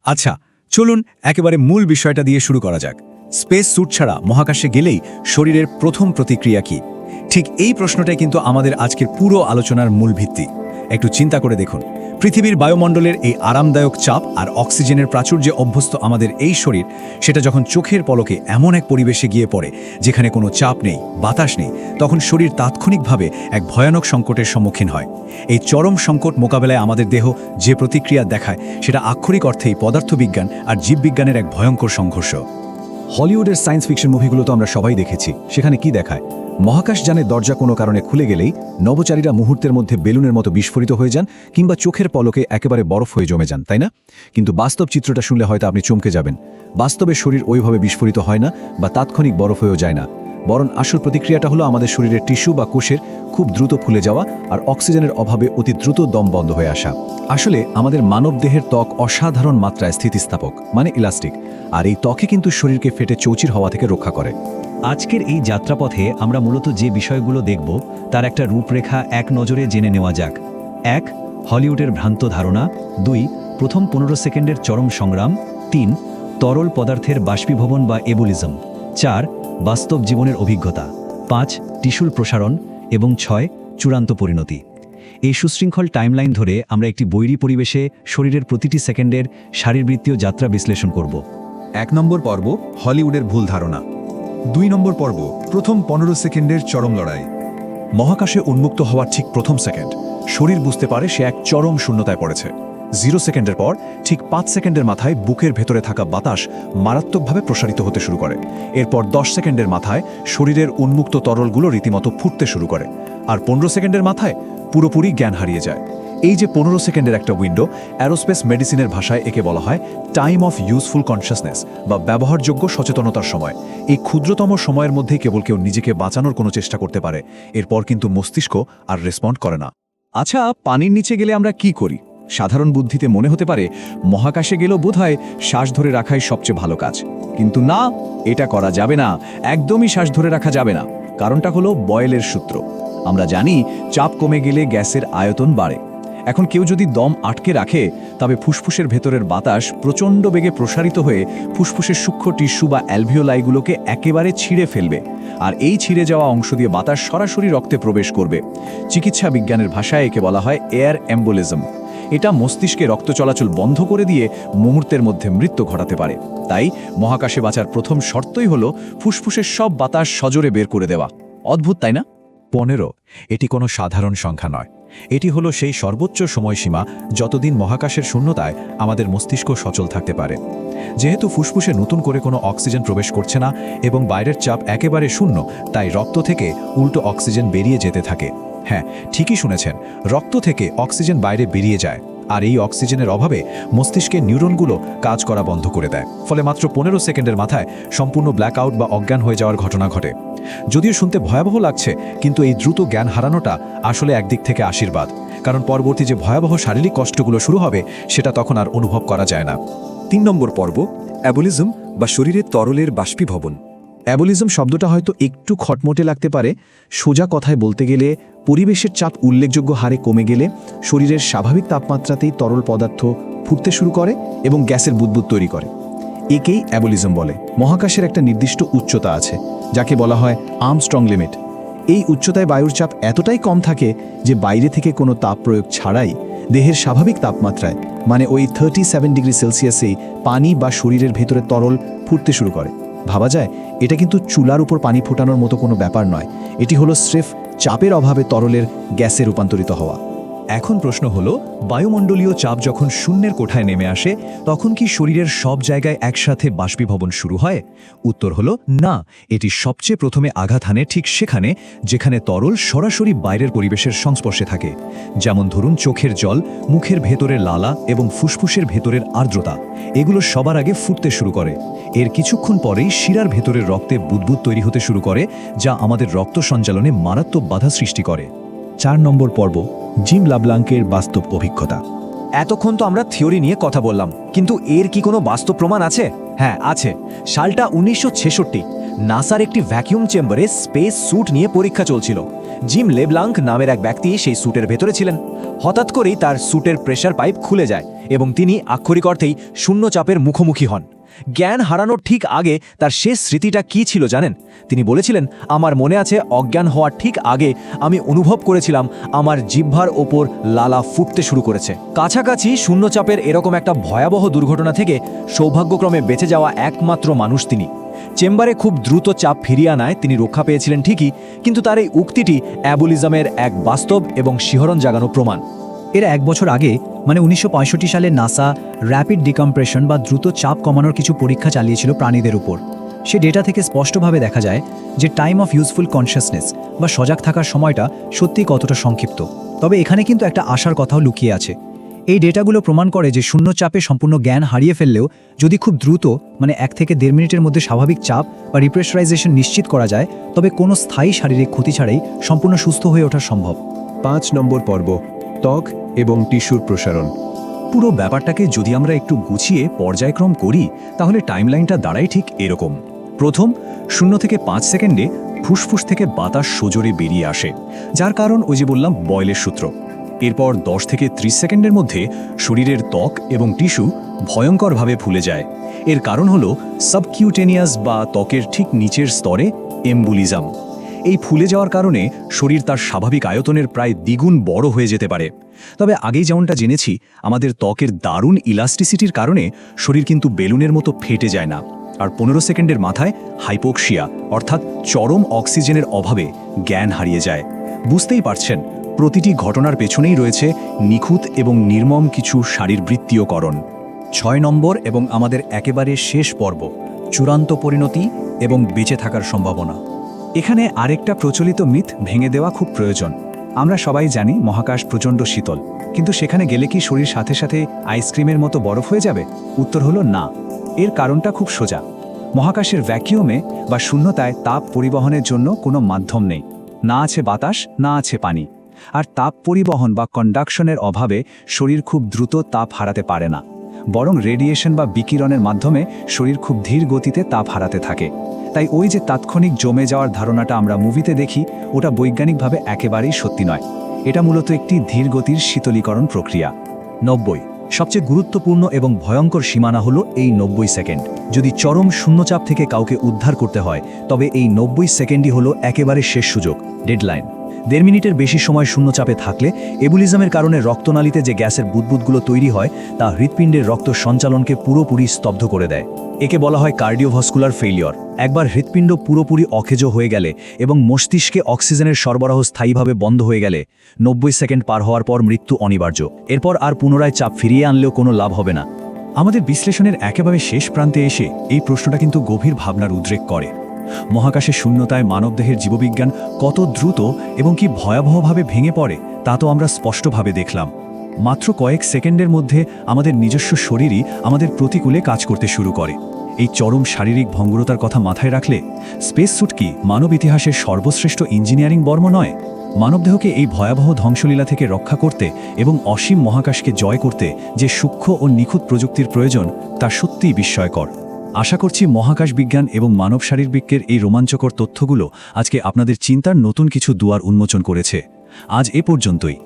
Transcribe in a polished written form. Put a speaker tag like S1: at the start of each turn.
S1: আচ্ছা, চলুন একেবারে মূল বিষয়টা দিয়ে শুরু করা যাক। স্পেস স্যুট ছাড়া মহাকাশে গেলেই শরীরের প্রথম প্রতিক্রিয়া কি? ঠিক এই প্রশ্নটাই কিন্তু আমাদের আজকের পুরো আলোচনার মূল ভিত্তি। একটু চিন্তা করে দেখুন, পৃথিবীর বায়ুমণ্ডলের এই আরামদায়ক চাপ আর অক্সিজেনের প্রাচুর্যে অভ্যস্ত আমাদের এই শরীর, সেটা যখন চোখের পলকে এমন এক পরিবেশে গিয়ে পড়ে যেখানে কোনো চাপ নেই, বাতাস নেই, তখন শরীর তাৎক্ষণিকভাবে এক ভয়ানক সংকটের সম্মুখীন হয়। এই চরম সংকট মোকাবেলায় আমাদের দেহ যে প্রতিক্রিয়া দেখায়, সেটা আক্ষরিক অর্থেই পদার্থবিজ্ঞান আর জীববিজ্ঞানের এক ভয়ঙ্কর সংঘর্ষ।
S2: হলিউডের সায়েন্স ফিকশন মুভিগুলো তো আমরা সবাই দেখেছি। সেখানে কি দেখায়? মহাকাশযানের দরজা কোনো কারণে খুলে গেলেই নভোচারীরা মুহূর্তের মধ্যে বেলুনের মতো বিস্ফোরিত হয়ে যান, কিংবা চোখের পলকে একেবারে বরফ হয়ে জমে যান, তাই না? কিন্তু বাস্তব চিত্রটা শুনলে হয়তো আপনি চমকে যাবেন। বাস্তবে শরীর ওইভাবে বিস্ফোরিত হয় না বা তাৎক্ষণিক বরফ হয়েও যায় না, বরং আসল প্রতিক্রিয়াটা হলো আমাদের শরীরের টিস্যু বা কোষের খুব দ্রুত ফুলে যাওয়া আর অক্সিজেনের অভাবে অতি দ্রুত দম বন্ধ হয়ে আসা। আসলে আমাদের মানব দেহের ত্বক অসাধারণ মাত্রায় স্থিতিস্থাপক, মানে ইলাস্টিক, আর এই ত্বকে কিন্তু শরীরকে ফেটে চৌচির হওয়া থেকে রক্ষা করে।
S3: আজকের এই যাত্রাপথে আমরা মূলত যে বিষয়গুলো দেখব তার একটা রূপরেখা এক নজরে জেনে নেওয়া যাক। 1. হলিউডের ভ্রান্ত ধারণা। 2. প্রথম 15 সেকেন্ডের চরম সংগ্রাম। 3. তরল পদার্থের বাষ্পীভবন বা এবুলিজম। 4. বাস্তব জীবনের অভিজ্ঞতা। 5. টিস্যুর প্রসারণ। এবং 6. চূড়ান্ত পরিণতি। এই সুশৃঙ্খল টাইমলাইন ধরে আমরা একটি বৈরী পরিবেশে শরীরের প্রতিটি সেকেন্ডের শারীরবৃত্তীয় যাত্রা বিশ্লেষণ করব।
S4: 1 নম্বর পর্ব, হলিউডের ভুল ধারণা। 2 নম্বর পর্ব, প্রথম 15 সেকেন্ডের চরম লড়াই।
S2: মহাকাশে উন্মুক্ত হওয়ার ঠিক প্রথম সেকেন্ড শরীর বুঝতে পারে সে এক চরম শূন্যতায় পড়েছে। 0 সেকেন্ডের পর ঠিক 5 সেকেন্ডের মাথায় বুকের ভেতরে থাকা বাতাস মারাত্মকভাবে প্রসারিত হতে শুরু করে। এরপর 10 সেকেন্ডের মাথায় শরীরের উন্মুক্ত তরলগুলো রীতিমতো ফুটতে শুরু করে। আর 15 সেকেন্ডের মাথায় পুরোপুরি জ্ঞান হারিয়ে যায়। এই যে 15 সেকেন্ডের একটা উইন্ডো, অ্যারোস্পেস মেডিসিনের ভাষায় একে বলা হয় টাইম অফ ইউজফুল কনশাসনেস বা ব্যবহারযোগ্য সচেতনতার সময়। এই ক্ষুদ্রতম সময়ের মধ্যেই কেবল কেউ নিজেকে বাঁচানোর কোনো চেষ্টা করতে পারে। এরপর কিন্তু মস্তিষ্ক আর রেসপন্ড করে না।
S1: আচ্ছা, পানির নিচে গেলে আমরা কি করি? সাধারণ বুদ্ধিতে মনে হতে পারে মহাকাশে গেলেও বোধহয় শ্বাস ধরে রাখাই সবচেয়ে ভালো কাজ। কিন্তু না, এটা করা যাবে না, একদমই শ্বাস ধরে রাখা যাবে না। কারণটা হলো বয়েলের সূত্র। আমরা জানি চাপ কমে গেলে গ্যাসের আয়তন বাড়ে। এখন কেউ যদি দম আটকে রাখে, তবে ফুসফুসের ভেতরের বাতাস প্রচণ্ড বেগে প্রসারিত হয়ে ফুসফুসের সূক্ষ্ম টিস্যু বা অ্যালভিওলাইগুলোকে একেবারে ছিঁড়ে ফেলবে। আর এই ছিঁড়ে যাওয়া অংশ দিয়ে বাতাস সরাসরি রক্তে প্রবেশ করবে। চিকিৎসা বিজ্ঞানের ভাষায় একে বলা হয় এয়ার এম্বোলিজম। এটা মস্তিষ্কে রক্ত চলাচল বন্ধ করে দিয়ে মুহূর্তের মধ্যে মৃত্যু ঘটাতে পারে। তাই মহাকাশে বাঁচার প্রথম শর্তই হলো ফুসফুসের সব বাতাস সজোরে বের করে দেওয়া। অদ্ভুত, তাই না?
S2: 15 এটি কোনো সাধারণ সংখ্যা নয়। এটি হলো সেই সর্বোচ্চ সময়সীমা যতদিন মহাকাশের শূন্যতায় আমাদের মস্তিষ্ক সচল থাকতে পারে। যেহেতু ফুসফুসে নতুন করে কোনো অক্সিজেন প্রবেশ করছে না এবং বাইরের চাপ একেবারে শূন্য, তাই রক্ত থেকে উল্টো অক্সিজেন বেরিয়ে যেতে থাকে। হ্যাঁ, ঠিকই শুনেছেন, রক্ত থেকে অক্সিজেন বাইরে বেরিয়ে যায়। আর এই অক্সিজেনের অভাবে মস্তিষ্কের নিউরনগুলো কাজ করা বন্ধ করে দেয়। ফলে মাত্র 15 সেকেন্ডের মাথায় সম্পূর্ণ ব্ল্যাকআউট বা অজ্ঞান হয়ে যাওয়ার ঘটনা ঘটে। যদিও শুনতে ভয়াবহ লাগছে, কিন্তু এই দ্রুত জ্ঞান হারানোটা আসলে একদিক থেকে আশীর্বাদ। কারণ পরবর্তী যে ভয়াবহ শারীরিক কষ্টগুলো শুরু হবে, সেটা তখন আর অনুভব করা যায় না।
S4: 3 নম্বর পর্ব, অ্যাবোলিজম বা শরীরের তরলের বাষ্পীভবন।
S2: অ্যাবোলিজম শব্দটা হয়তো একটু খটমটে লাগতে পারে। সোজা কথায় বলতে গেলে, পরিবেশের চাপ উল্লেখযোগ্য হারে কমে গেলে শরীরের স্বাভাবিক তাপমাত্রাতেই তরল পদার্থ ফুটতে শুরু করে এবং গ্যাসের বুদবুদ তৈরি করে। একেই অ্যাবোলিজম বলে। মহাকাশের একটা নির্দিষ্ট উচ্চতা আছে, যাকে বলা হয় আর্মস্ট্রং লিমিট। এই উচ্চতায় বায়ুর চাপ এতটাই কম থাকে যে বাইরে থেকে কোনো তাপ প্রয়োগ ছাড়াই দেহের স্বাভাবিক তাপমাত্রায়, মানে ওই 37 ডিগ্রি সেলসিয়াসেই পানি বা শরীরের ভেতরে তরল ফুটতে শুরু করে। ভাবা যায়, এটা কিন্তু চুলার উপর পানি ফোটানোর মতো কোনো ব্যাপার নয়। এটি হলো স্রেফ চাপের অভাবে তরলের গ্যাসে রূপান্তরিত হওয়া।
S3: এখন প্রশ্ন হলো, বায়ুমণ্ডলীয় চাপ যখন শূন্যের কোঠায় নেমে আসে, তখন কি শরীরের সব জায়গায় একসাথে বাষ্পীভবন শুরু হয়? উত্তর হলো না। এটি সবচেয়ে প্রথমে আঘাত হানে ঠিক সেখানে যেখানে তরল সরাসরি বাইরের পরিবেশের সংস্পর্শে থাকে। যেমন ধরুন চোখের জল, মুখের ভেতরের লালা এবং ফুসফুসের ভেতরের আর্দ্রতা। এগুলো সবার আগে ফুটতে শুরু করে। এর কিছুক্ষণ পরেই শিরার ভেতরের রক্তে বুদবুদ তৈরি হতে শুরু করে, যা আমাদের রক্ত সঞ্চালনে মারাত্মক বাধা সৃষ্টি করে।
S2: 4 নম্বর পর্ব, জিম লাবলাঙ্কের বাস্তব অভিজ্ঞতা।
S5: এতক্ষণ তো আমরা থিওরি নিয়ে কথা বললাম, কিন্তু এর কি কোনো বাস্তব প্রমাণ আছে? হ্যাঁ, আছে। সালটা 1966। নাসার একটি ভ্যাকিউম চেম্বারে স্পেস স্যুট নিয়ে পরীক্ষা চলছিল। জিম লেবলাঙ্ক নামের এক ব্যক্তি সেই স্যুটের ভেতরে ছিলেন। হঠাৎ করেই তার স্যুটের প্রেসার পাইপ খুলে যায় এবং তিনি আক্ষরিক অর্থেই শূন্য চাপের মুখোমুখি হন। জ্ঞান হারানোর ঠিক আগে তার শেষ স্মৃতিটা কি ছিল জানেন? তিনি বলেছিলেন, আমার মনে আছে অজ্ঞান হওয়ার ঠিক আগে আমি অনুভব করেছিলাম আমার জিহ্বার ওপর লালা ফুটতে শুরু করেছে। কাছাকাছি শূন্যচাপের এরকম একটা ভয়াবহ দুর্ঘটনা থেকে সৌভাগ্যক্রমে বেঁচে যাওয়া একমাত্র মানুষ তিনি। চেম্বারে খুব দ্রুত চাপ ফিরিয়ে আনায় তিনি রক্ষা পেয়েছিলেন ঠিকই, কিন্তু তার এই উক্তিটি অ্যাবলিজমের এক বাস্তব এবং শিহরণ জাগানো প্রমাণ।
S3: এর 1 বছর আগে মানে 1965 সালে নাসা র্যাপিড ডিকম্প্রেশন বা দ্রুত চাপ কমানোর কিছু পরীক্ষা চালিয়েছিল প্রাণীদের উপর। সে ডেটা থেকে স্পষ্টভাবে দেখা যায় যে টাইম অফ ইউজফুল কনসিয়াসনেস বা সজাগ থাকার সময়টা সত্যিই কতটা সংক্ষিপ্ত। তবে এখানে কিন্তু একটা আশার কথাও লুকিয়ে আছে। এই ডেটাগুলো প্রমাণ করে যে শূন্য চাপে সম্পূর্ণ জ্ঞান হারিয়ে ফেললেও যদি খুব দ্রুত মানে 1 থেকে 1.5 মিনিটের মধ্যে স্বাভাবিক চাপ বা রিপ্রেশারাইজেশন নিশ্চিত করা যায়, তবে কোনো স্থায়ী শারীরিক ক্ষতি ছাড়াই সম্পূর্ণ সুস্থ হয়ে ওঠা সম্ভব।
S4: 5 নম্বর পর্ব, ত্বক এবং টিস্যুর প্রসারণ।
S1: পুরো ব্যাপারটাকে যদি আমরা একটু গুছিয়ে পর্যায়ক্রম করি তাহলে টাইমলাইনটা দাঁড়ায় ঠিক এরকম। প্রথম 0 থেকে 5 সেকেন্ডে ফুসফুস থেকে বাতাস সজোরে বেরিয়ে আসে, যার কারণ ওই যে বললাম বয়েলের সূত্র। এরপর 10 থেকে 30 সেকেন্ডের মধ্যে শরীরের ত্বক এবং টিস্যু ভয়ঙ্করভাবে ফুলে যায়। এর কারণ হলো সাবকিউটেনিয়াস বা ত্বকের ঠিক নিচের স্তরে এম্বুলিজম। এই ফুলে যাওয়ার কারণে শরীর তার স্বাভাবিক আয়তনের প্রায় দ্বিগুণ বড় হয়ে যেতে পারে। তবে আগেই যেমনটা জেনেছি, আমাদের ত্বকের দারুণ ইলাস্টিসিটির কারণে শরীর কিন্তু বেলুনের মতো ফেটে যায় না। আর 15 সেকেন্ডের মাথায় হাইপোক্সিয়া অর্থাৎ চরম অক্সিজেনের অভাবে জ্ঞান হারিয়ে যায়। বুঝতেই পারছেন, প্রতিটি ঘটনার পেছনেই রয়েছে নিখুঁত এবং নির্মম কিছু শারীরবৃত্তীয়করণ।
S3: 6 নম্বর এবং আমাদের একেবারে শেষ পর্ব, চূড়ান্ত পরিণতি এবং বেঁচে থাকার সম্ভাবনা।
S1: এখানে আরেকটা প্রচলিত মিথ ভেঙে দেওয়া খুব প্রয়োজন। আমরা সবাই জানি মহাকাশ প্রচণ্ড শীতল, কিন্তু সেখানে গেলে কি শরীর সাথে সাথে আইসক্রিমের মতো বরফ হয়ে যাবে? উত্তর হলো না। এর কারণটা খুব সোজা। মহাকাশের ভ্যাকিউমে বা শূন্যতায় তাপ পরিবহনের জন্য কোনো মাধ্যম নেই। না আছে বাতাস, না আছে পানি। আর তাপ পরিবহন বা কন্ডাকশনের অভাবে শরীর খুব দ্রুত তাপ হারাতে পারে না, বরং রেডিয়েশন বা বিকিরণের মাধ্যমে শরীর খুব ধীর গতিতে তাপ হারাতে থাকে। তাই ওই যে তাৎক্ষণিক জমে যাওয়ার ধারণাটা আমরা মুভিতে দেখি, ওটা বৈজ্ঞানিকভাবে একেবারেই সত্যি নয়। এটা মূলত একটি ধীর গতির শীতলীকরণ প্রক্রিয়া।
S3: 90 সবচেয়ে গুরুত্বপূর্ণ এবং ভয়ঙ্কর সীমানা হলো এই 90 সেকেন্ড। যদি চরম শূন্যচাপ থেকে কাউকে উদ্ধার করতে হয়, তবে এই 90 সেকেন্ডই হলো একেবারে শেষ সুযোগ, ডেডলাইন। 1.5 মিনিটের বেশি সময় শূন্যচাপে থাকলে এবুলিজমের কারণে রক্তনালীতে যে গ্যাসের বুদবুদগুলো তৈরি হয় তা হৃৎপিণ্ডের রক্ত সঞ্চালনকে পুরোপুরি স্তব্ধ করে দেয়। একে বলা হয় কার্ডিওভাস্কুলার ফেইলিওর। একবার হৃৎপিণ্ড পুরোপুরি অকেজো হয়ে গেলে এবং মস্তিষ্কে অক্সিজেনের সরবরাহ স্থায়ীভাবে বন্ধ হয়ে গেলে 90 সেকেন্ড পার হওয়ার পর মৃত্যু অনিবার্য। এরপর আর পুনরায় চাপ ফিরিয়ে আনলেও কোনো লাভ হবে না।
S1: আমাদের বিশ্লেষণের একেবারে শেষ প্রান্তে এসে এই প্রশ্নটা কিন্তু গভীর ভাবনার উদ্রেক করে। মহাকাশের শূন্যতায় মানবদেহের জীববিজ্ঞান কত দ্রুত এবং কি ভয়াবহভাবে ভেঙে পড়ে তা তো আমরা স্পষ্টভাবে দেখলাম। মাত্র কয়েক সেকেন্ডের মধ্যে আমাদের নিজস্ব শরীরই আমাদের প্রতিকূলে কাজ করতে শুরু করে। এই চরম শারীরিক ভঙ্গুরতার কথা মাথায় রাখলে স্পেস স্যুট কি মানব ইতিহাসের সর্বশ্রেষ্ঠ ইঞ্জিনিয়ারিং বর্ম নয়? মানবদেহকে এই ভয়াবহ ধ্বংসলীলা থেকে রক্ষা করতে এবং অসীম মহাকাশকে জয় করতে যে সূক্ষ্ম ও নিখুঁত প্রযুক্তির প্রয়োজন তা সত্যিই বিস্ময়কর। আশা করছি মহাকাশ বিজ্ঞান এবং মানব শারীরবিজ্ঞানের এই রোমাঞ্চকর তথ্যগুলো আজকে আপনাদের চিন্তার নতুন কিছু দুয়ার উন্মোচন করেছে। আজ এ পর্যন্তই।